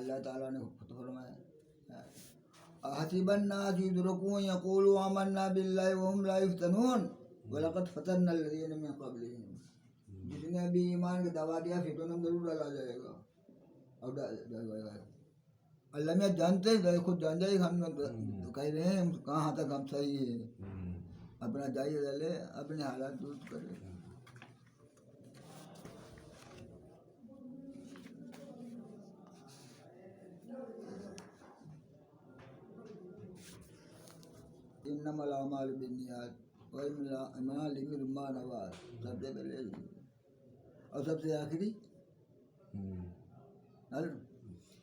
اللہ تعالیٰ نے خود فرمایا احسب الناس يتركوا يقولوا آمنا بالله وهم لا يفتنون ولقد فتنا الذين من قبلهم. جس نے ابھی ایمان کا دعویٰ دیا پھر تو ضرور ڈالا جائے گا. اور اللہ میں جانتے ہیں خود جان جائے ہم کہہ رہے ہیں کہاں تک ہم صحیح ہیں. اپنا جائیے ڈالے اپنے حالات درست کرے. انما الاعمال بالنیات وانما لکل ما نوى. سب سے پہلے اور سب سے آخری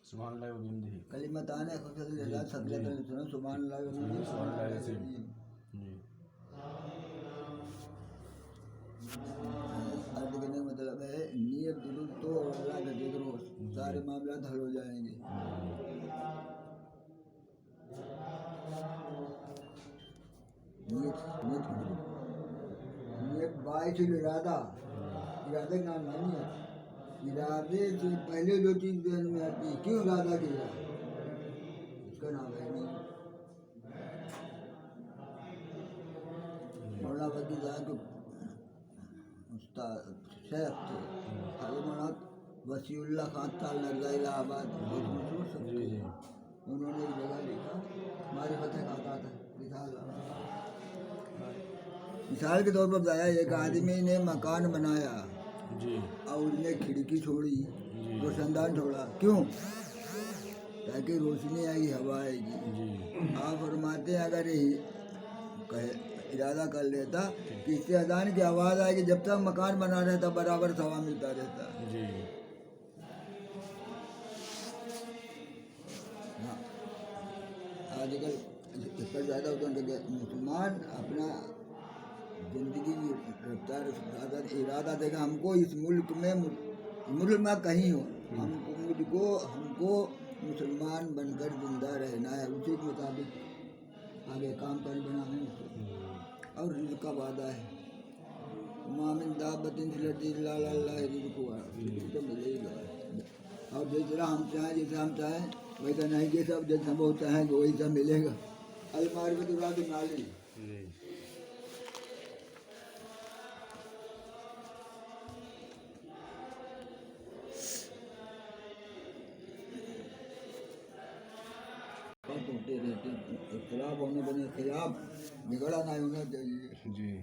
سبحان اللہ و بحمدہ کلمتان خفیفۃ اللسان ثقیلۃ اللسان سبحان اللہ و بحمدہ سبحان اللہ العظیم. عرض کرنے کا مطلب ہے نیت درست ہو اور اللہ کا ذکر ہو سارے معاملات حل ہو جائیں گے. نیت باعث الارادہ. ارادے کا نام نہیں ہے. ارادے سے پہلے جو چیز ذہن میں آتی ہے کیوں ارادہ کیا اس کا نام ہے نیت. مولانا فقیر صاحب استاد شیخ تھے مولانا وسیع اللہ خان تال نرزا الہ آباد. انہوں نے ایک جگہ لکھا معرفت خاکات ہے. مثال کے طور پر بتایا ایک آدمی نے مکان بنایا اور اس نے کھڑکی چھوڑی روشن دان چھوڑا. کیوں؟ تاکہ روشنی آئے گی ہوا آئے گی. آپ فرماتے ہیں اگر ارادہ کر لیتا کہ اس سے اذان کی آواز آئے گی جب تک مکان بنا رہتا برابر ثواب ملتا رہتا. آج کل اس پر زیادہ ہوتا ہے کہ مسلمان اپنا زندگی کی رفتار ارادہ دے گا ہم کو اس ملک میں کہیں ہو ہم کو مسلمان بن کر زندہ رہنا ہے. اسی کے مطابق آگے کام کر بنانا ہے. اور رزق کا وعدہ ہے ما من دابۃ فی الارض الا علی اللہ رزقها. رزق تو ملے گا. اور جس طرح ہم چاہیں جیسے ہم چاہیں ویسا نہیں کہ سب جیسا وہ چاہیں گے ویسا ملے گا. المعرفۃ راز نالی. ہوتے رہتے اختلاف ہونے بنے خلاف بگڑا نہیں ہونا چاہیے.